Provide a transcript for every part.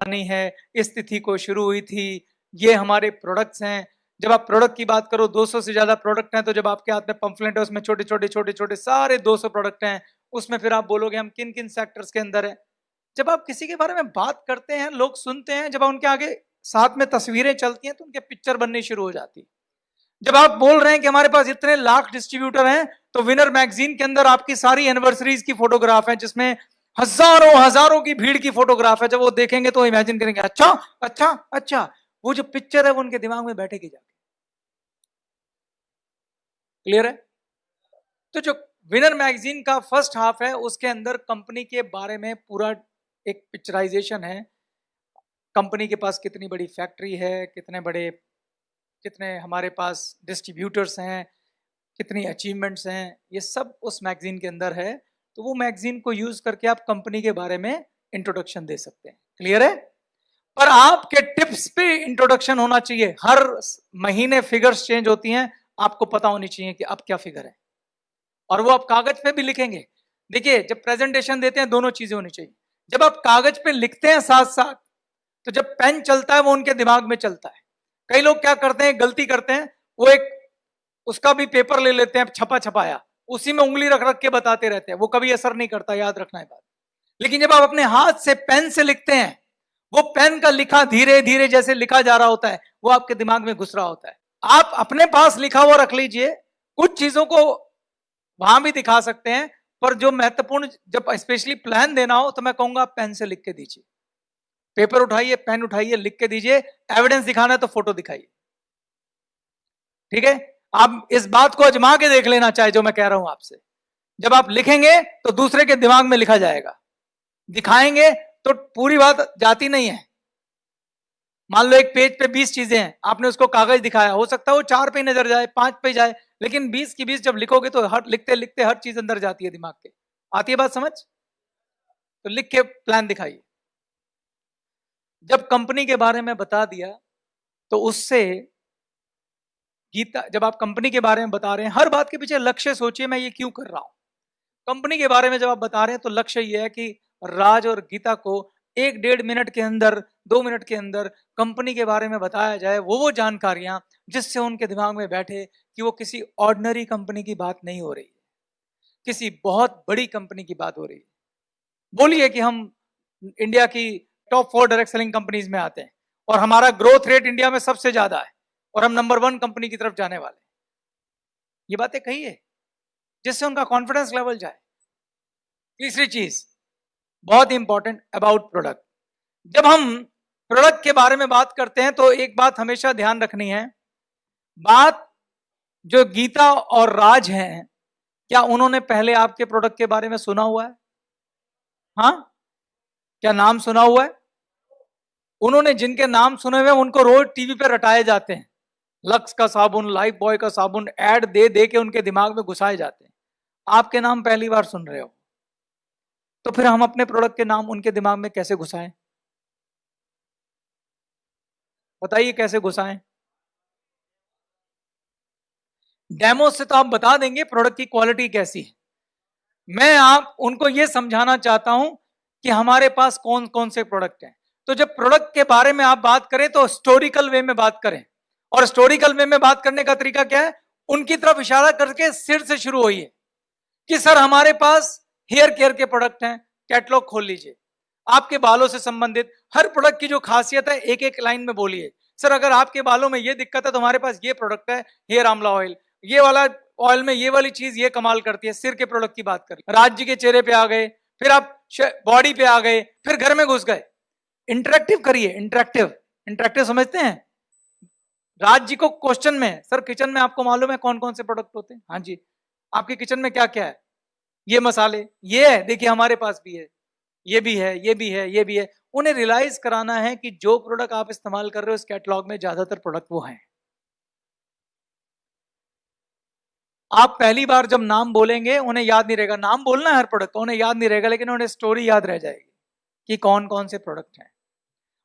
कहानी है, इस तिथि को शुरू हुई थी, ये हमारे प्रोडक्ट्स हैं। जब आप प्रोडक्ट की बात करो, 200 से ज्यादा प्रोडक्ट हैं, तो जब आपके हाथ में पंफलेट है उसमें छोटे छोटे छोटे छोटे सारे 200 प्रोडक्ट हैं, उसमें फिर आप बोलोगे हम किन किन सेक्टर्स के अंदर है। जब आप किसी के बारे में बात करते हैं, लोग सुनते हैं, जब उनके आगे साथ में तस्वीरें चलती हैं तो उनके पिक्चर बननी शुरू हो जाती है। जब आप बोल रहे हैं कि हमारे पास इतने लाख डिस्ट्रीब्यूटर हैं, तो विनर मैगजीन के अंदर आपकी सारी एनिवर्सरीज की फोटोग्राफ है, जिसमें हजारों हजारों की भीड़ की फोटोग्राफ है। जब वो देखेंगे तो इमेजिन करेंगे अच्छा अच्छा अच्छा, वो जो पिक्चर है वो उनके दिमाग में बैठेगी जाके। क्लियर है? तो जो विनर मैगजीन का फर्स्ट हाफ है उसके अंदर कंपनी के बारे में पूरा एक पिक्चराइजेशन है। कंपनी के पास कितनी बड़ी फैक्ट्री है, कितने हमारे पास डिस्ट्रीब्यूटर्स हैं, कितनी अचीवमेंट्स हैं, ये सब उस मैगजीन के अंदर है। तो वो मैगजीन को यूज करके आप कंपनी के बारे में इंट्रोडक्शन दे सकते हैं। क्लियर है? पर आपके टिप्स पे इंट्रोडक्शन होना चाहिए। हर महीने फिगर्स चेंज होती हैं, आपको पता होनी चाहिए कि अब क्या फिगर है, और वो आप कागज पे भी लिखेंगे। देखिए, जब प्रेजेंटेशन देते हैं दोनों चीजें होनी चाहिए। जब आप कागज पे लिखते हैं साथ साथ, तो जब पेन चलता है वो उनके दिमाग में चलता है। कई लोग क्या करते हैं, गलती करते हैं, वो एक उसका भी पेपर ले लेते हैं छपा छपाया, उसी में उंगली रख रख के बताते रहते हैं, वो कभी असर नहीं करता, याद रखना है बात। लेकिन जब आप अपने हाथ से पेन से लिखते हैं, वो पेन का लिखा धीरे धीरे जैसे लिखा जा रहा होता है, वो आपके दिमाग में घुस रहा होता है। आप अपने पास लिखा हुआ रख लीजिए, कुछ चीजों को वहां भी दिखा सकते हैं, पर जो महत्वपूर्ण, जब स्पेशली प्लान देना हो तो मैं कहूंगा पेन से लिख के दीजिए। पेपर उठाइए, पेन उठाइए, लिख के दीजिए। एविडेंस दिखाना है तो फोटो दिखाइए। ठीक है? आप इस बात को आजमा के देख लेना, चाहे जो मैं कह रहा हूं आपसे। जब आप लिखेंगे तो दूसरे के दिमाग में लिखा जाएगा, दिखाएंगे तो पूरी बात जाती नहीं है। मान लो एक पेज पे 20 चीजें हैं, आपने उसको कागज दिखाया, हो सकता है वो 4 पे नजर जाए, 5 पे जाए, लेकिन 20 की 20 जब लिखोगे तो हर लिखते लिखते हर चीज अंदर जाती है दिमाग के। आती है बात समझ? तो लिख के प्लान दिखाइए। जब कंपनी के बारे में बता दिया, तो उससे गीता, जब आप कंपनी के बारे में बता रहे हैं, हर बात के पीछे लक्ष्य सोचिए, मैं ये क्यों कर रहा हूं। कंपनी के बारे में जब आप बता रहे हैं तो लक्ष्य ये है कि राज और गीता को 1-1.5 मिनट के अंदर, 2 मिनट के अंदर कंपनी के बारे में बताया जाए, वो जानकारियां जिससे उनके दिमाग में बैठे कि वो किसी ऑर्डिनरी कंपनी की बात नहीं हो रही है, किसी बहुत बड़ी कंपनी की बात हो रही है। बोलिए कि हम इंडिया की टॉप 4 डायरेक्ट सेलिंग कंपनीज में आते हैं और हमारा ग्रोथ रेट इंडिया में सबसे ज्यादा है और हम नंबर 1 कंपनी की तरफ जाने वाले हैं। ये बातें कही है जिससे उनका कॉन्फिडेंस लेवल जाए। तीसरी चीज बहुत इंपॉर्टेंट, अबाउट प्रोडक्ट। जब हम प्रोडक्ट के बारे में बात करते हैं तो एक बात हमेशा ध्यान रखनी है, बात जो गीता और राज हैं, क्या उन्होंने पहले आपके प्रोडक्ट के बारे में सुना हुआ है? हाँ, क्या नाम सुना हुआ है? उन्होंने जिनके नाम सुने हुए उनको रोज टीवी पे रटाए जाते हैं। लक्स का साबुन, लाइफ बॉय का साबुन, ऐड दे दे के उनके दिमाग में घुसाए जाते हैं। आपके नाम पहली बार सुन रहे हो, तो फिर हम अपने प्रोडक्ट के नाम उनके दिमाग में कैसे घुसाएं? बताइए कैसे घुसाएं? डेमो से तो आप बता देंगे प्रोडक्ट की क्वालिटी कैसी है। मैं आप उनको यह समझाना चाहता हूं कि हमारे पास कौन कौन से प्रोडक्ट हैं। तो जब प्रोडक्ट के बारे में आप बात करें तो हिस्टोरिकल वे में बात करें, और हिस्टोरिकल वे में बात करने का तरीका क्या है? उनकी तरफ इशारा करके सिर से शुरू होइए कि सर हमारे पास हेयर केयर के प्रोडक्ट हैं, कैटलॉग खोल लीजिए। आपके बालों से संबंधित हर प्रोडक्ट की जो खासियत है एक एक लाइन में बोलिए। सर अगर आपके बालों में ये दिक्कत है तो हमारे पास ये प्रोडक्ट है, हेयर आंवला ऑयल, ये वाला ऑयल में ये वाली चीज ये कमाल करती है। सिर के प्रोडक्ट की बात करें, राज्य के चेहरे पे आ गए, फिर आप बॉडी पे आ गए, फिर घर में घुस गए। इंटरेक्टिव करिए, इंटरेक्टिव। इंटरेक्टिव समझते हैं? राज्य को क्वेश्चन में, सर किचन में आपको मालूम है कौन कौन से प्रोडक्ट होते हैं? हाँ जी। आपके किचन में क्या क्या है? ये मसाले, ये है, देखिए हमारे पास भी है, ये भी है, ये भी है, ये भी है। उन्हें रियलाइज कराना है कि जो प्रोडक्ट आप इस्तेमाल कर रहे हो इस कैटलॉग में ज्यादातर प्रोडक्ट वो हैं। आप पहली बार जब नाम बोलेंगे उन्हें याद नहीं रहेगा, नाम बोलना है हर प्रोडक्ट का, उन्हें याद नहीं रहेगा, लेकिन उन्हें स्टोरी याद रह जाएगी कि कौन कौन से प्रोडक्ट हैं।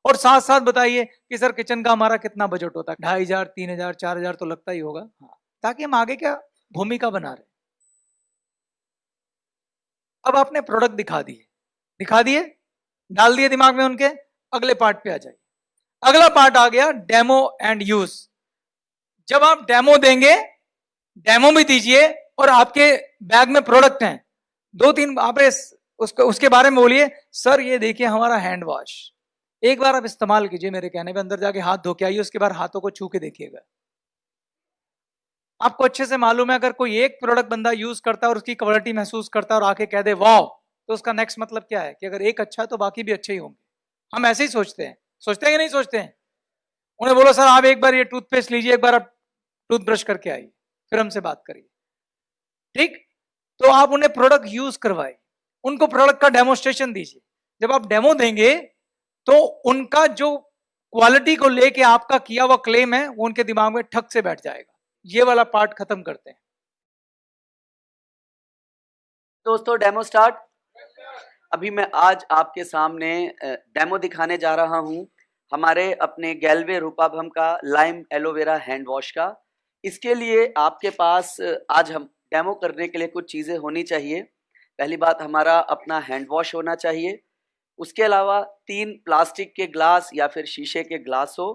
और साथ साथ बताइए कि सर किचन का हमारा कितना बजट होता है? 2500, 3000, 4000 तो लगता ही होगा। हाँ, ताकि हम आगे क्या भूमिका बना रहे। अब आपने प्रोडक्ट दिखा दिए, डाल दिए दिमाग में उनके। अगले पार्ट पे आ जाइए। अगला पार्ट आ गया डेमो एंड यूज। जब आप डेमो देंगे, डेमो भी दीजिए और आपके बैग में प्रोडक्ट हैं, 2-3 आप उसके बारे में बोलिए, सर ये देखिए हमारा हैंड वॉश, एक बार आप इस्तेमाल कीजिए, मेरे कहने पे अंदर जाके हाथ धो के आइए, उसके बाद हाथों को छू के देखिएगा। आपको अच्छे से मालूम है, अगर कोई एक प्रोडक्ट बंदा यूज करता है और उसकी क्वालिटी महसूस करता है और आके कह दे वाह, तो उसका नेक्स्ट मतलब क्या है कि अगर एक अच्छा है तो बाकी भी अच्छे ही होंगे। हम ऐसे ही सोचते हैं कि नहीं सोचते हैं? उन्हें बोलो सर आप एक बार ये टूथपेस्ट लीजिए, एक बार आप टूथब्रश करके आइए, फिर हमसे बात करिए। ठीक, तो आप उन्हें प्रोडक्ट यूज करवाए, उनको प्रोडक्ट का डेमोस्ट्रेशन दीजिए। जब आप डेमो देंगे तो उनका जो क्वालिटी को लेके आपका किया हुआ क्लेम है वो उनके दिमाग में ठक से बैठ जाएगा। ये वाला पार्ट खत्म करते हैं दोस्तों। Demo start. अभी मैं आज आपके सामने डेमो दिखाने जा रहा हूं हमारे अपने गैल्वे रूपाभम का लाइम एलोवेरा हैंड वॉश का। इसके लिए आपके पास आज हम डेमो करने के लिए कुछ चीज़ें होनी चाहिए। पहली बात, हमारा अपना हैंड वॉश होना चाहिए। उसके अलावा 3 प्लास्टिक के ग्लास या फिर शीशे के ग्लास हो।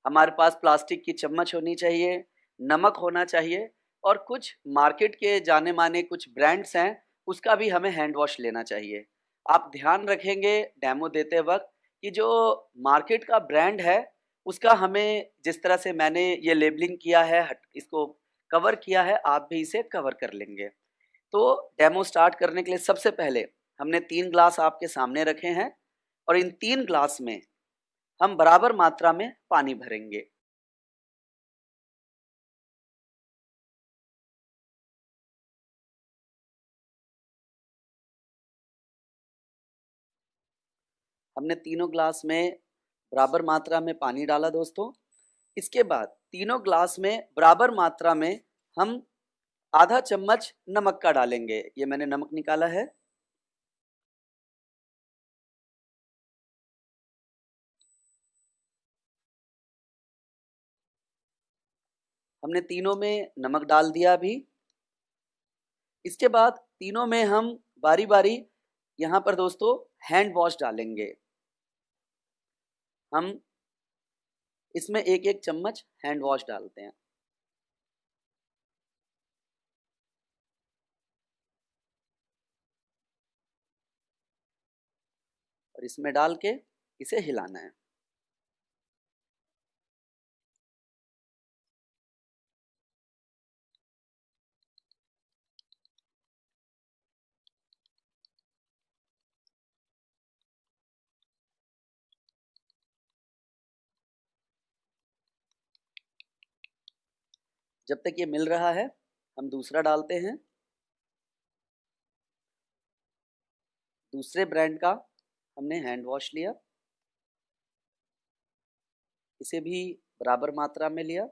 हमारे पास प्लास्टिक की चम्मच होनी चाहिए, नमक होना चाहिए और कुछ मार्केट के जाने माने कुछ ब्रांड्स हैं, उसका भी हमें हैंड वॉश लेना चाहिए। आप ध्यान रखेंगे डेमो देते वक्त कि जो मार्केट का ब्रांड है उसका हमें, जिस तरह से मैंने ये लेबलिंग किया है, इसको कवर किया है, आप भी इसे कवर कर लेंगे। तो डेमो स्टार्ट करने के लिए सबसे पहले हमने 3 ग्लास आपके सामने रखे हैं और इन 3 ग्लास में हम बराबर मात्रा में पानी भरेंगे। हमने तीनों ग्लास में बराबर मात्रा में पानी डाला दोस्तों। इसके बाद तीनों ग्लास में बराबर मात्रा में हम आधा चम्मच नमक का डालेंगे। ये मैंने नमक निकाला है। हमने तीनों में नमक डाल दिया अभी। इसके बाद तीनों में हम बारी बारी यहाँ पर दोस्तों हैंड वॉश डालेंगे। हम इसमें एक एक चम्मच हैंड वॉश डालते हैं और इसमें डाल के इसे हिलाना है। जब तक ये मिल रहा है हम दूसरा डालते हैं। दूसरे ब्रांड का हमने हैंड वॉश लिया, इसे भी बराबर मात्रा में लिया।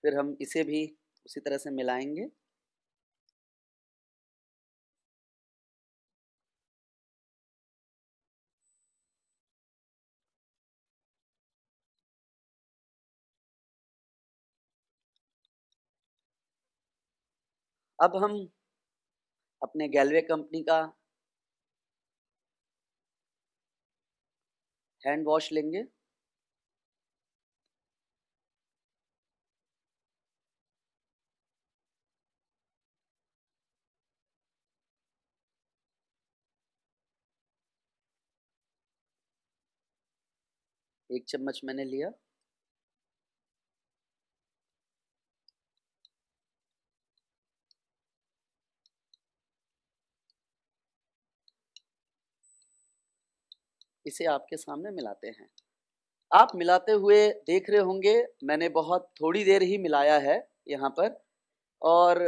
फिर हम इसे भी उसी तरह से मिलाएंगे। अब हम अपने गैल्वे कंपनी का हैंड वॉश लेंगे। एक चम्मच मैंने लिया। इसे आपके सामने मिलाते हैं। आप मिलाते हुए देख रहे होंगे मैंने बहुत थोड़ी देर ही मिलाया है यहाँ पर। और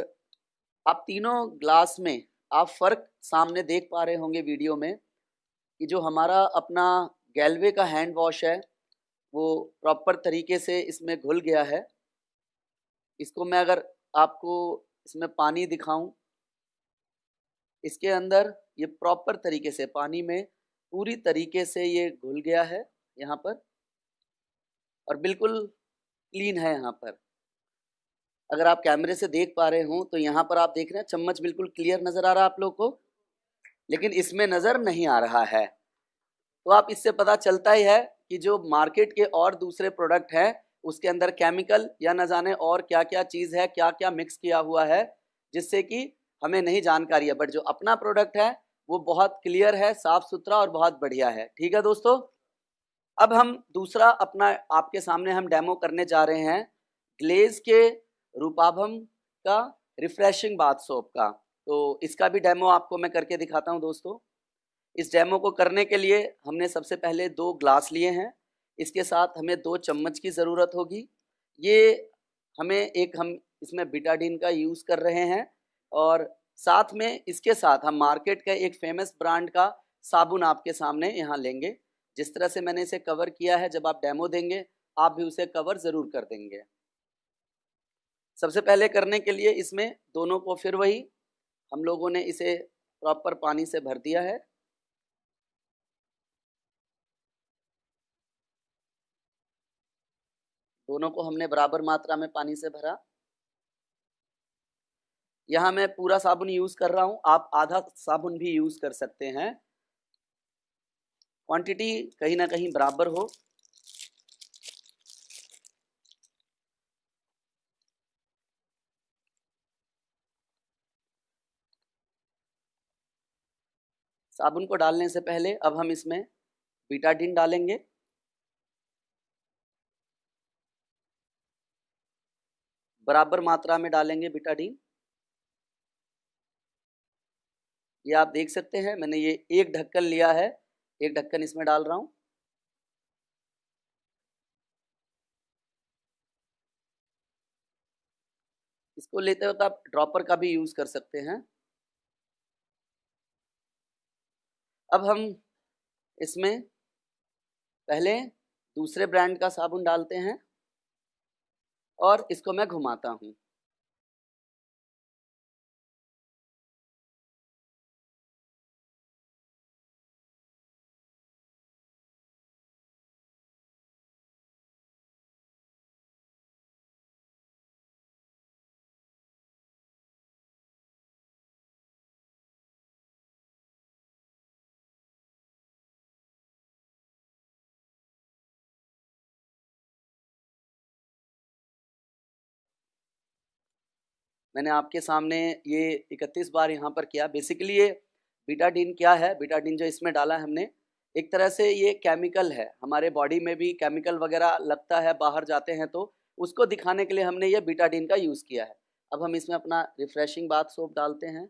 आप तीनों ग्लास में आप फ़र्क सामने देख पा रहे होंगे वीडियो में कि जो हमारा अपना गैल्वे का हैंड वॉश है वो प्रॉपर तरीके से इसमें घुल गया है। इसको मैं अगर आपको इसमें पानी दिखाऊं, इसके अंदर ये प्रॉपर तरीके से पानी में पूरी तरीके से ये घुल गया है यहाँ पर और बिल्कुल क्लीन है यहाँ पर। अगर आप कैमरे से देख पा रहे हो तो यहाँ पर आप देख रहे हैं चम्मच बिल्कुल क्लियर नजर आ रहा है आप लोग को, लेकिन इसमें नजर नहीं आ रहा है। तो आप इससे पता चलता ही है कि जो मार्केट के और दूसरे प्रोडक्ट हैं उसके अंदर केमिकल या न जाने और क्या क्या चीज़ है, क्या क्या मिक्स किया हुआ है, जिससे कि हमें नहीं जानकारी है। बट जो अपना प्रोडक्ट है वो बहुत क्लियर है, साफ सुथरा और बहुत बढ़िया है। ठीक है दोस्तों, अब हम दूसरा अपना आपके सामने हम डेमो करने जा रहे हैं ग्लेज के रूपाभम का रिफ्रेशिंग बाथ सोप का। तो इसका भी डेमो आपको मैं करके दिखाता हूं दोस्तों। इस डेमो को करने के लिए हमने सबसे पहले 2 ग्लास लिए हैं, इसके साथ हमें 2 चम्मच की ज़रूरत होगी। ये हम इसमें बीटाडीन का यूज़ कर रहे हैं और साथ में इसके साथ हम मार्केट का एक फेमस ब्रांड का साबुन आपके सामने यहाँ लेंगे। जिस तरह से मैंने इसे कवर किया है, जब आप डेमो देंगे आप भी उसे कवर ज़रूर कर देंगे। सबसे पहले करने के लिए इसमें दोनों को फिर वही हम लोगों ने इसे प्रॉपर पानी से भर दिया है। दोनों को हमने बराबर मात्रा में पानी से भरा। यहाँ मैं पूरा साबुन यूज़ कर रहा हूँ, आप आधा साबुन भी यूज़ कर सकते हैं, क्वांटिटी कहीं ना कहीं बराबर हो। साबुन को डालने से पहले अब हम इसमें बीटाडीन डालेंगे। बराबर मात्रा में डालेंगे बीटाडीन। ये आप देख सकते हैं मैंने ये एक ढक्कन लिया है, एक ढक्कन इसमें डाल रहा हूँ। इसको लेते हो तो आप ड्रॉपर का भी यूज़ कर सकते हैं। अब हम इसमें पहले दूसरे ब्रांड का साबुन डालते हैं और इसको मैं घुमाता हूँ। मैंने आपके सामने ये 31 बार यहाँ पर किया। बेसिकली ये बीटाडीन क्या है, बीटाडीन जो इसमें डाला है हमने, एक तरह से ये केमिकल है। हमारे बॉडी में भी केमिकल वगैरह लगता है बाहर जाते हैं, तो उसको दिखाने के लिए हमने ये बीटाडीन का यूज़ किया है। अब हम इसमें अपना रिफ्रेशिंग बाथ सोप डालते हैं।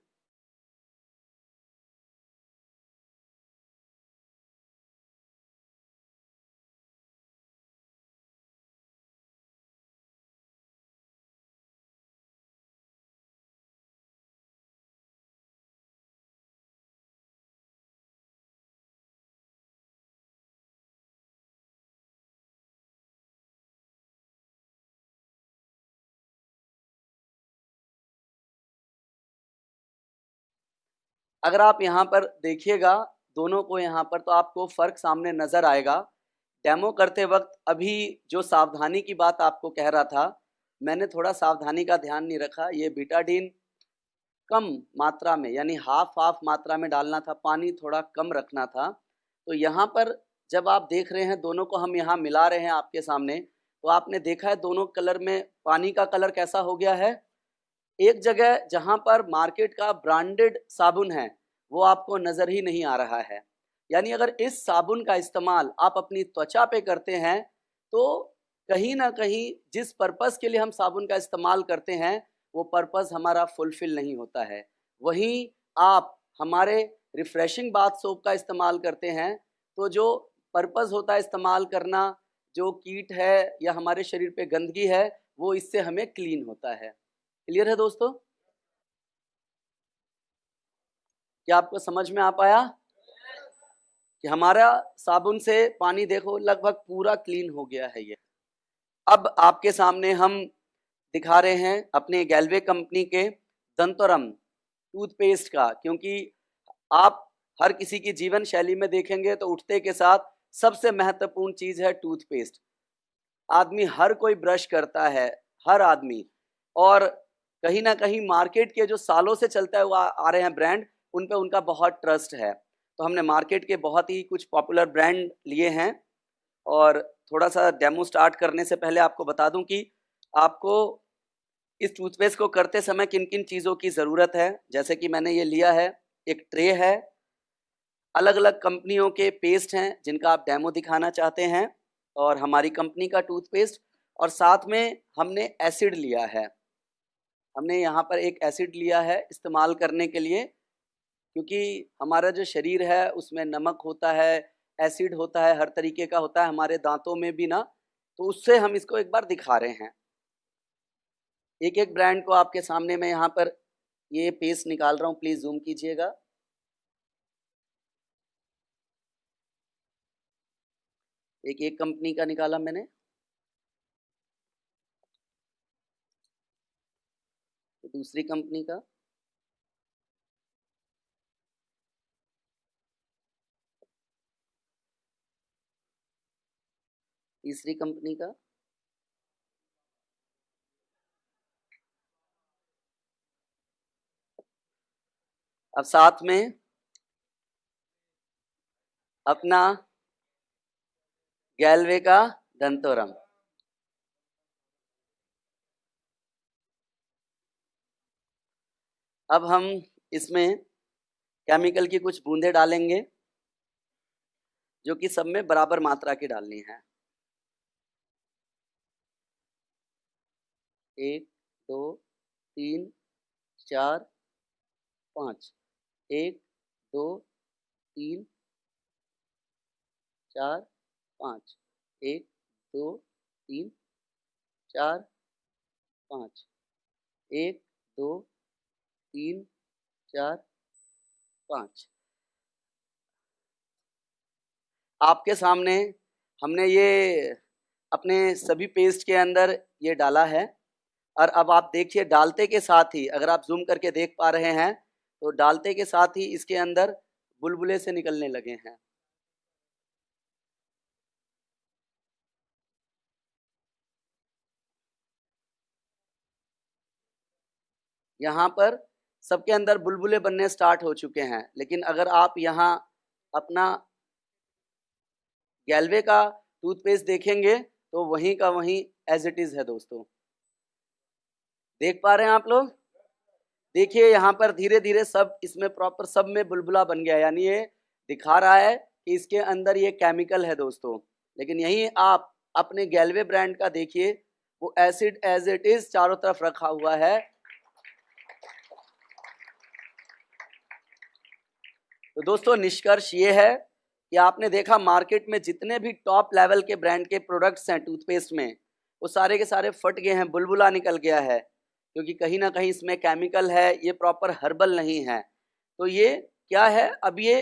अगर आप यहाँ पर देखिएगा दोनों को यहाँ पर, तो आपको फ़र्क सामने नज़र आएगा। डेमो करते वक्त अभी जो सावधानी की बात आपको कह रहा था, मैंने थोड़ा सावधानी का ध्यान नहीं रखा। ये बीटाडीन कम मात्रा में यानी हाफ मात्रा में डालना था, पानी थोड़ा कम रखना था। तो यहाँ पर जब आप देख रहे हैं दोनों को हम यहाँ मिला रहे हैं आपके सामने, तो आपने देखा है दोनों कलर में पानी का कलर कैसा हो गया है। एक जगह जहाँ पर मार्केट का ब्रांडेड साबुन है वो आपको नज़र ही नहीं आ रहा है। यानी अगर इस साबुन का इस्तेमाल आप अपनी त्वचा पे करते हैं तो कहीं ना कहीं जिस पर्पज़ के लिए हम साबुन का इस्तेमाल करते हैं वो पर्पज़ हमारा फुलफिल नहीं होता है। वहीं आप हमारे रिफ़्रेशिंग बाथ सोप का इस्तेमाल करते हैं तो जो पर्पज़ होता है इस्तेमाल करना, जो कीट है या हमारे शरीर पे गंदगी है, वो इससे हमें क्लीन होता है। क्लियर है दोस्तों? क्या आपको समझ में आ पाया कि हमारा साबुन से पानी देखो लगभग पूरा क्लीन हो गया है ये। अब आपके सामने हम दिखा रहे हैं अपने गैल्वे कंपनी के दंतोरम टूथपेस्ट का, क्योंकि आप हर किसी की जीवन शैली में देखेंगे तो उठते के साथ सबसे महत्वपूर्ण चीज़ है टूथपेस्ट। आदमी हर कोई ब्रश करता है, हर आदमी, और कहीं ना कहीं मार्केट के जो सालों से चलता है वो आ रहे हैं ब्रांड, उन पे उनका बहुत ट्रस्ट है। तो हमने मार्केट के बहुत ही कुछ पॉपुलर ब्रांड लिए हैं। और थोड़ा सा डेमो स्टार्ट करने से पहले आपको बता दूं कि आपको इस टूथपेस्ट को करते समय किन किन चीज़ों की ज़रूरत है। जैसे कि मैंने ये लिया है, एक ट्रे है, अलग अलग कंपनियों के पेस्ट हैं जिनका आप डेमो दिखाना चाहते हैं, और हमारी कंपनी का टूथपेस्ट, और साथ में हमने एसिड लिया है। हमने यहाँ पर एक एसिड लिया है इस्तेमाल करने के लिए, क्योंकि हमारा जो शरीर है उसमें नमक होता है, एसिड होता है, हर तरीके का होता है, हमारे दांतों में भी ना, तो उससे हम इसको एक बार दिखा रहे हैं। एक एक ब्रांड को आपके सामने मैं यहाँ पर ये पेस्ट निकाल रहा हूँ, प्लीज जूम कीजिएगा। एक एक कंपनी का निकाला मैंने। दूसरी कंपनी का, तीसरी कंपनी का, अब साथ में अपना गैल्वे का दंतोरम। अब हम इसमें केमिकल की कुछ बूंदें डालेंगे, जो कि सब में बराबर मात्रा की डालनी है। 1 2 3 4 5, 1 2 3 4 5, 1 2 3 4 5, 1 2 3 4 5। आपके सामने हमने ये अपने सभी पेस्ट के अंदर ये डाला है, और अब आप देखिए डालते के साथ ही, अगर आप जूम करके देख पा रहे हैं, तो डालते के साथ ही इसके अंदर बुलबुले से निकलने लगे हैं। यहाँ पर सबके अंदर बुलबुले बनने स्टार्ट हो चुके हैं, लेकिन अगर आप यहाँ अपना गैल्वे का टूथपेस्ट देखेंगे तो वहीं का वहीं एज इट इज है दोस्तों। देख पा रहे हैं आप लोग? देखिए यहाँ पर धीरे धीरे सब इसमें प्रॉपर सब में बुलबुला बन गया, यानी ये दिखा रहा है कि इसके अंदर ये केमिकल है दोस्तों। लेकिन यही आप अपने गैल्वे ब्रांड का देखिए, वो एसिड एज इट इज चारों तरफ रखा हुआ है। तो दोस्तों निष्कर्ष ये है कि आपने देखा मार्केट में जितने भी टॉप लेवल के ब्रांड के प्रोडक्ट्स हैं टूथपेस्ट में, वो सारे के सारे फट गए हैं, बुलबुला निकल गया है, क्योंकि कहीं ना कहीं इसमें केमिकल है, ये प्रॉपर हर्बल नहीं है। तो ये क्या है, अब ये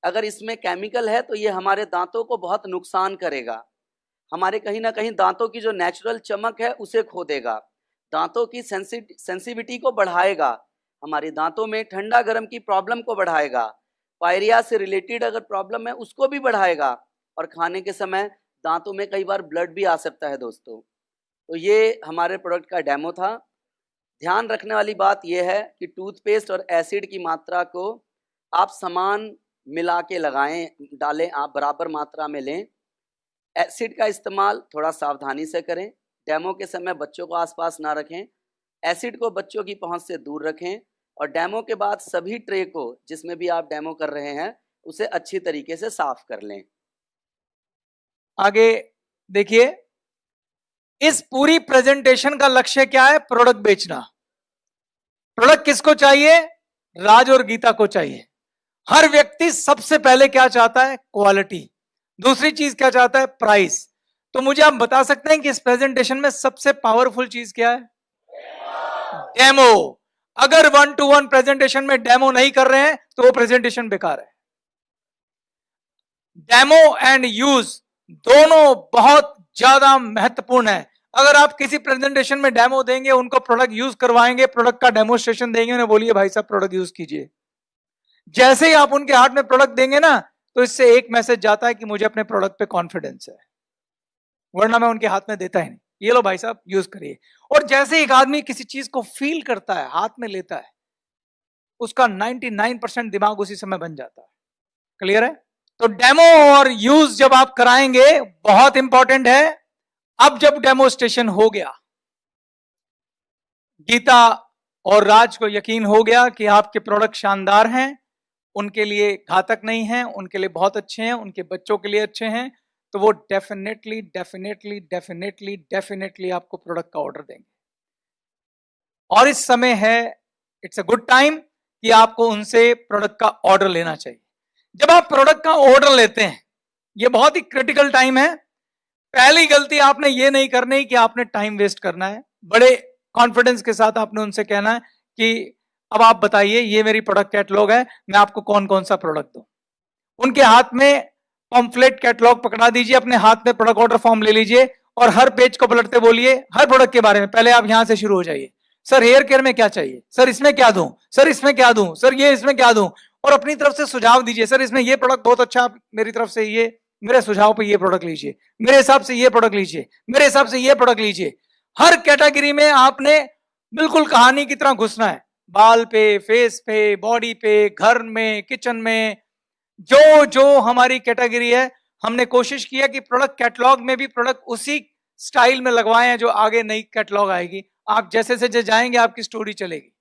अगर इसमें केमिकल है तो ये हमारे दांतों को बहुत नुकसान करेगा, हमारे कहीं ना कहीं दांतों की जो नेचुरल चमक है उसे खो देगा, दांतों की सेंसिटिविटी को बढ़ाएगा, हमारे दांतों में ठंडा गर्म की प्रॉब्लम को बढ़ाएगा, पायरिया से रिलेटेड अगर प्रॉब्लम है उसको भी बढ़ाएगा, और खाने के समय दांतों में कई बार ब्लड भी आ सकता है दोस्तों। तो ये हमारे प्रोडक्ट का डेमो था। ध्यान रखने वाली बात यह है कि टूथपेस्ट और एसिड की मात्रा को आप समान मिला के लगाएं, डालें, आप बराबर मात्रा में लें। एसिड का इस्तेमाल थोड़ा सावधानी से करें, डेमो के समय बच्चों को आसपास ना रखें, एसिड को बच्चों की पहुंच से दूर रखें, और डेमो के बाद सभी ट्रे को जिसमें भी आप डेमो कर रहे हैं उसे अच्छी तरीके से साफ कर लें। आगे देखिए, इस पूरी प्रेजेंटेशन का लक्ष्य क्या है? प्रोडक्ट बेचना। प्रोडक्ट किसको चाहिए? राज और गीता को चाहिए। हर व्यक्ति सबसे पहले क्या चाहता है? क्वालिटी। दूसरी चीज क्या चाहता है? प्राइस। तो मुझे आप बता सकते हैं कि इस प्रेजेंटेशन में सबसे पावरफुल चीज क्या है? डेमो। अगर 1-to-1 प्रेजेंटेशन में डेमो नहीं कर रहे हैं तो वो प्रेजेंटेशन बेकार है। डेमो एंड यूज दोनों बहुत ज्यादा महत्वपूर्ण है। अगर आप किसी प्रेजेंटेशन में डेमो देंगे, उनको प्रोडक्ट यूज करवाएंगे, प्रोडक्ट का डेमोस्ट्रेशन देंगे, उन्हें बोलिए भाई साहब प्रोडक्ट यूज कीजिए, जैसे ही आप उनके हाथ में प्रोडक्ट देंगे ना, तो इससे एक मैसेज जाता है कि मुझे अपने प्रोडक्ट पे कॉन्फिडेंस है, वरना मैं उनके हाथ में देता ही नहीं। ये लो भाई साहब यूज करिए। और जैसे एक आदमी किसी चीज को फील करता है, हाथ में लेता है, उसका 99% दिमाग उसी समय बन जाता है। क्लियर है? तो डेमो और यूज जब आप कराएंगे बहुत इंपॉर्टेंट है। अब जब डेमोस्ट्रेशन हो गया, गीता और राज को यकीन हो गया कि आपके प्रोडक्ट शानदार हैं, उनके लिए घातक नहीं हैं, उनके लिए बहुत अच्छे हैं, उनके बच्चों के लिए अच्छे हैं, तो वो डेफिनेटली डेफिनेटली डेफिनेटली डेफिनेटली आपको प्रोडक्ट का ऑर्डर देंगे। और इस समय है, इट्स अ गुड टाइम कि आपको उनसे प्रोडक्ट का ऑर्डर लेना चाहिए। जब आप प्रोडक्ट का ऑर्डर लेते हैं, ये बहुत ही क्रिटिकल टाइम है। पहली गलती आपने ये नहीं करनी कि आपने टाइम वेस्ट करना है। बड़े कॉन्फिडेंस के साथ आपने उनसे कहना है कि अब आप बताइए, ये मेरी प्रोडक्ट कैटलॉग है, मैं आपको कौन कौन सा प्रोडक्ट दूं। उनके हाथ में पम्फलेट कैटलॉग पकड़ा दीजिए, अपने हाथ में प्रोडक्ट ऑर्डर फॉर्म ले लीजिए और हर पेज को पलटते बोलिए हर प्रोडक्ट के बारे में। पहले आप यहां से शुरू हो जाइए, सर हेयर केयर में क्या चाहिए, सर इसमें क्या दूं, सर इसमें क्या दूं, सर ये इसमें क्या दूं, और अपनी तरफ से सुझाव दीजिए, सर इसमें ये प्रोडक्ट बहुत अच्छा, मेरी तरफ से ये, मेरे सुझाव पे ये प्रोडक्ट लीजिए, मेरे हिसाब से ये प्रोडक्ट लीजिए, मेरे हिसाब से ये प्रोडक्ट लीजिए। हर कैटेगरी में आपने बिल्कुल कहानी की तरह घुसना है, बाल पे, फेस पे, बॉडी पे, घर में, किचन में, जो जो हमारी कैटेगरी है, हमने कोशिश किया कि प्रोडक्ट कैटलॉग में भी प्रोडक्ट उसी स्टाइल में लगवाए हैं जो आगे नई कैटलॉग आएगी। आप जैसे जैसे जाएंगे आपकी स्टोरी चलेगी,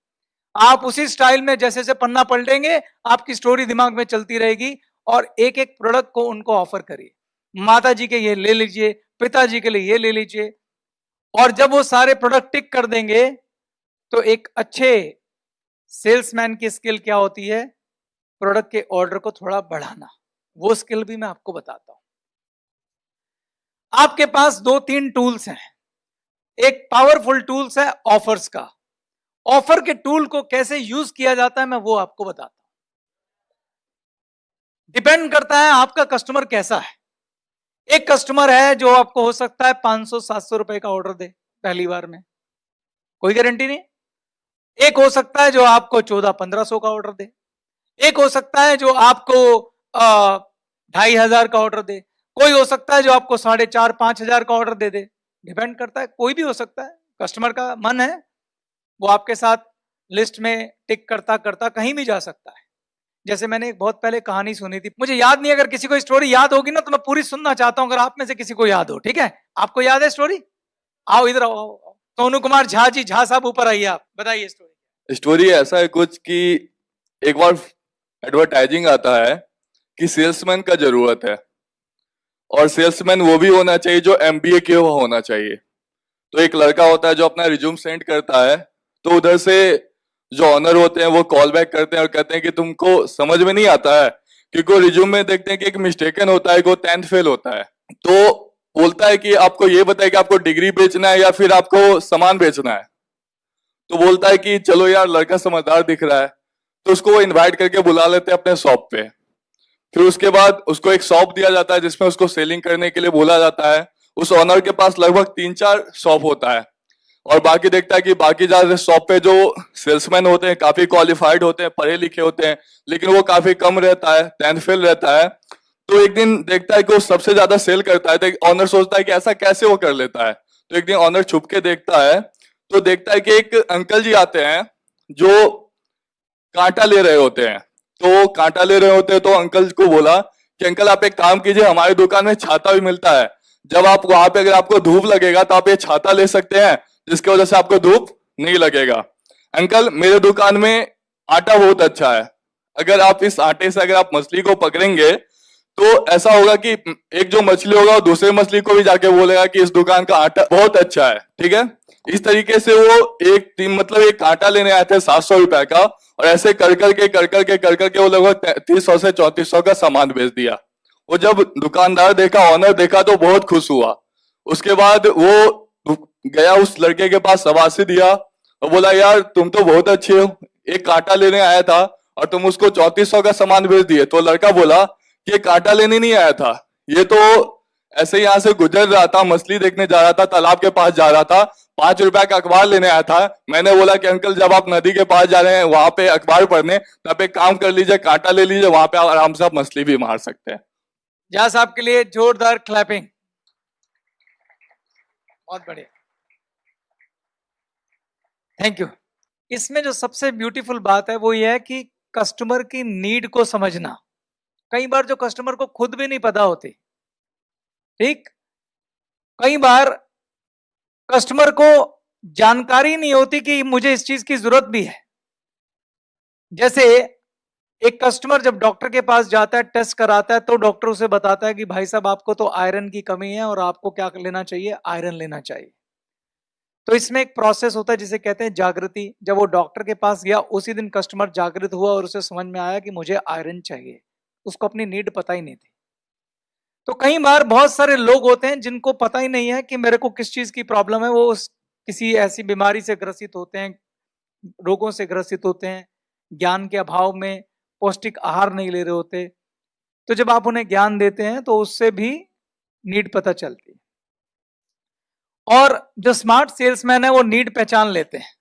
आप उसी स्टाइल में जैसे जैसे पन्ना पलटेंगे आपकी स्टोरी दिमाग में चलती रहेगी। और एक एक प्रोडक्ट को उनको ऑफर करिए, माता जी के ये ले लीजिए, पिताजी के लिए ये ले लीजिए। और जब वो सारे प्रोडक्ट टिक कर देंगे तो एक अच्छे सेल्समैन की स्किल क्या होती है, प्रोडक्ट के ऑर्डर को थोड़ा बढ़ाना। वो स्किल भी मैं आपको बताता हूं। आपके पास 2-3 टूल्स हैं। एक पावरफुल टूल्स है ऑफर्स का। ऑफर के टूल को कैसे यूज किया जाता है मैं वो आपको बताता हूं। डिपेंड करता है आपका कस्टमर कैसा है। एक कस्टमर है जो आपको हो सकता है 500-700 रुपए का ऑर्डर दे पहली बार में, कोई गारंटी नहीं। एक हो सकता है जो आपको 1400-1500 का ऑर्डर दे। एक हो सकता है जो आपको 2500 का ऑर्डर दे। कोई हो सकता है जो आपको 4500-5000 का ऑर्डर दे दे। डिपेंड करता है, कोई भी हो सकता है। कस्टमर का मन है, वो आपके साथ लिस्ट में टिक करता करता कहीं भी जा सकता है। जैसे मैंने एक बहुत पहले कहानी सुनी थी, मुझे याद नहीं, अगर किसी को स्टोरी याद होगी ना तो मैं पूरी सुनना चाहता हूं, अगर आप में से किसी को याद हो। ठीक है, आपको याद है स्टोरी? आओ इधर आओ, आओ। सोनू कुमार झा जी, झा साहब ऊपर आइए, आप बताइए स्टोरी। स्टोरी ऐसा है कुछ कि एक बार एडवर्टाइजिंग आता है कि सेल्समैन का जरूरत है, और सेल्समैन वो भी होना चाहिए जो एमबीए किया हुआ होना चाहिए। तो एक लड़का होता है जो अपना रिज्यूम सेंड करता है, तो उधर से जो ऑनर होते हैं वो कॉल बैक करते हैं और कहते हैं कि तुमको समझ में नहीं आता है, क्योंकि वो रिज्यूम में देखते हैं कि एक मिस्टेकन होता है, वो 10th फेल होता है। तो बोलता है कि आपको ये बताए कि आपको डिग्री बेचना है या फिर आपको सामान बेचना है। तो बोलता है कि चलो यार लड़का समझदार दिख रहा है, तो उसको वो इन्वाइट करके बुला लेते हैं अपने शॉप पे। फिर उसके बाद उसको एक शॉप दिया जाता है जिसमें उसको सेलिंग करने के लिए बोला जाता है। उस ऑनर के पास लगभग 3-4 शॉप होता है, और बाकी देखता है कि बाकी ज्यादा शॉप पे जो सेल्समैन होते हैं काफी क्वालिफाइड होते हैं, पढ़े लिखे होते हैं, लेकिन वो काफी कम रहता है, 10th फेल रहता है। तो एक दिन देखता है कि वो सबसे ज्यादा सेल करता है, तो ऑनर सोचता है कि ऐसा कैसे वो कर लेता है। तो एक दिन ऑनर छुप के देखता है, तो देखता है कि एक अंकल जी आते हैं जो कांटा ले रहे होते हैं। तो कांटा ले रहे होते हैं, तो अंकल को बोला कि अंकल आप एक काम कीजिए, हमारी दुकान में छाता भी मिलता है, जब आप वहां पे अगर आपको धूप लगेगा तो आप ये छाता ले सकते हैं, जिसकी वजह से आपको धूप नहीं लगेगा। अंकल मेरे दुकान में आटा बहुत अच्छा है, अगर आप इस आटे से अगर आप मछली को पकड़ेंगे तो ऐसा होगा कि एक जो मछली होगा वो दूसरे मछली को भी जाके बोलेगा कि इस दुकान का आटा बहुत अच्छा है। ठीक है, इस तरीके से वो एक कांटा लेने आए थे 700 रुपए का, और ऐसे कर करके वो लगभग 3300 से 3400 का सामान बेच दिया। वो जब दुकानदार देखा, ऑनर देखा, तो बहुत खुश हुआ। उसके बाद वो गया उस लड़के के पास, शाबाशी दिया और बोला यार तुम तो बहुत अच्छे हो, एक कांटा लेने आया था और तुम उसको 3400 का सामान बेच दिए। तो लड़का बोला कि ये कांटा लेने नहीं आया था, ये तो ऐसे यहाँ से गुजर रहा था, मछली देखने जा रहा था, तालाब के पास जा रहा था, 5 रुपए का अखबार लेने आया था। मैंने बोला कि अंकल जब आप नदी के पास जा रहे हैं वहां पे अखबार पढ़ने, तब एक काम कर लीजिए, कांटा ले लीजिए, वहां पे आराम से आप मछली भी मार सकते हैं। झा साहब के लिए जोरदार क्लैपिंग। बहुत बढ़िया, थैंक यू। इसमें जो सबसे ब्यूटीफुल बात है वो ये है कि कस्टमर की नीड को समझना। कई बार जो कस्टमर को खुद भी नहीं पता होती, ठीक, कई बार कस्टमर को जानकारी नहीं होती कि मुझे इस चीज की जरूरत भी है। जैसे एक कस्टमर जब डॉक्टर के पास जाता है, टेस्ट कराता है, तो डॉक्टर उसे बताता है कि भाई साहब आपको तो आयरन की कमी है और आपको क्या लेना चाहिए, आयरन लेना चाहिए। तो इसमें एक प्रोसेस होता है जिसे कहते हैं जागृति। जब वो डॉक्टर के पास गया, उसी दिन कस्टमर जागृत हुआ और उसे समझ में आया कि मुझे आयरन चाहिए। उसको अपनी नीड पता ही नहीं थी। तो कई बार बहुत सारे लोग होते हैं जिनको पता ही नहीं है कि मेरे को किस चीज की प्रॉब्लम है। वो किसी ऐसी बीमारी से ग्रसित होते हैं, रोगों से ग्रसित होते हैं, ज्ञान के अभाव में पौष्टिक आहार नहीं ले रहे होते। तो जब आप उन्हें ज्ञान देते हैं तो उससे भी नीड पता चलती है। और जो स्मार्ट सेल्समैन है वो नीड पहचान लेते हैं,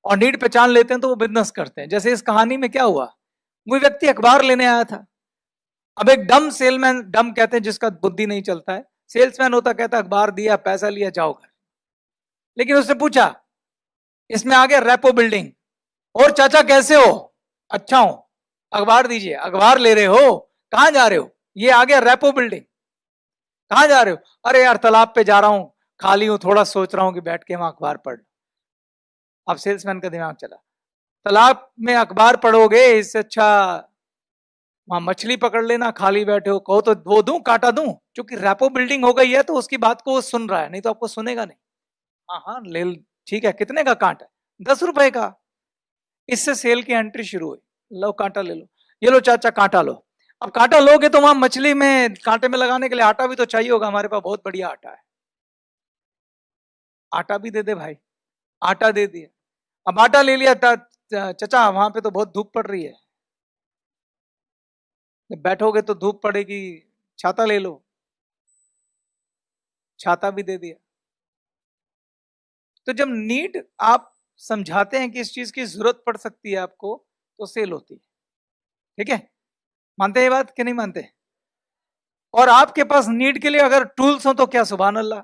और नीड पहचान लेते हैं तो वो बिजनेस करते हैं। जैसे इस कहानी में क्या हुआ, वो व्यक्ति अखबार लेने आया था। अब एक डम सेलमैन, डम कहते हैं जिसका बुद्धि नहीं चलता है, सेल्समैन होता, कहता अखबार दिया, पैसा लिया, जाओ घर। लेकिन उससे पूछा, इसमें आ गया रेपो बिल्डिंग, और चाचा कैसे हो, अच्छा हूं, अखबार दीजिए। अखबार ले रहे हो, कहां जा रहे हो, ये आ गया रेपो बिल्डिंग। कहां जा रहे हो, अरे यार तालाब पे जा रहा हूं, खाली हूं, थोड़ा सोच रहा हूं कि बैठ के वहां अखबार पढ़। अब सेल्समैन का दिमाग चला, तालाब में अखबार पढ़ोगे, इससे अच्छा वहां मछली पकड़ लेना, खाली बैठे हो। कहो तो वो दूं, कांटा दूं, क्योंकि रेपो बिल्डिंग हो गई है तो उसकी बात को वो सुन रहा है, नहीं तो आपको सुनेगा नहीं। हाँ हाँ ले, ठीक है, कितने का कांटा, 10 रुपए का। इससे सेल की एंट्री शुरू हुई, लो कांटा ले लो, ये लो चाचा कांटा लो। अब कांटा लोगे तो वहां मछली में कांटे में लगाने के लिए आटा भी तो चाहिए होगा, हमारे पास बहुत बढ़िया आटा है, आटा भी दे दे भाई। आटा दे दिया। अब आटा ले लिया, चाचा वहां पे तो बहुत धूप पड़ रही है, जब बैठोगे तो धूप पड़ेगी, छाता ले लो, छाता भी दे दिया। तो जब नीड आप समझाते हैं कि इस चीज की जरूरत पड़ सकती है आपको, तो सेल होती है। ठीक है, मानते हैं ये बात कि नहीं मानते? और आपके पास नीड के लिए अगर टूल्स हो तो क्या, सुभान अल्लाह।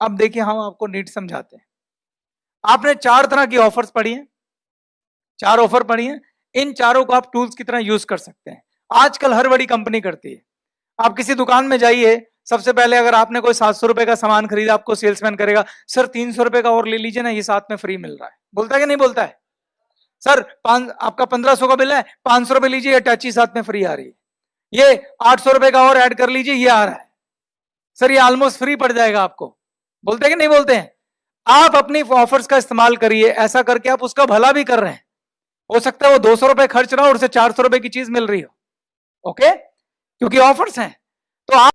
अब देखिए हम आपको नीड समझाते हैं। आपने 4 तरह की ऑफर्स पढ़ी हैं, 4 ऑफर पढ़ी हैं, इन चारों को आप टूल्स की तरह यूज कर सकते हैं। आजकल हर बड़ी कंपनी करती है। आप किसी दुकान में जाइए, सबसे पहले अगर आपने कोई 700 रुपए का सामान खरीदा, आपको सेल्समैन करेगा, सर 300 रुपए का और ले लीजिए ना, ये साथ में फ्री मिल रहा है। बोलता है कि नहीं बोलता है? सर आपका 1500 का बिल है, 500 रुपए लीजिए, अटैची साथ में फ्री आ रही है। ये 800 रुपए का और ऐड कर लीजिए, ये आ रहा है। सर ये ऑलमोस्ट फ्री पड़ जाएगा आपको। बोलते हैं कि नहीं बोलते हैं? आप अपनी ऑफर्स का इस्तेमाल करिए, ऐसा करके आप उसका भला भी कर रहे हैं। हो सकता है वो 200 रुपए खर्च रहा हो और उसे 400 रुपए की चीज मिल रही हो। ओके, क्योंकि ऑफर्स हैं। तो आप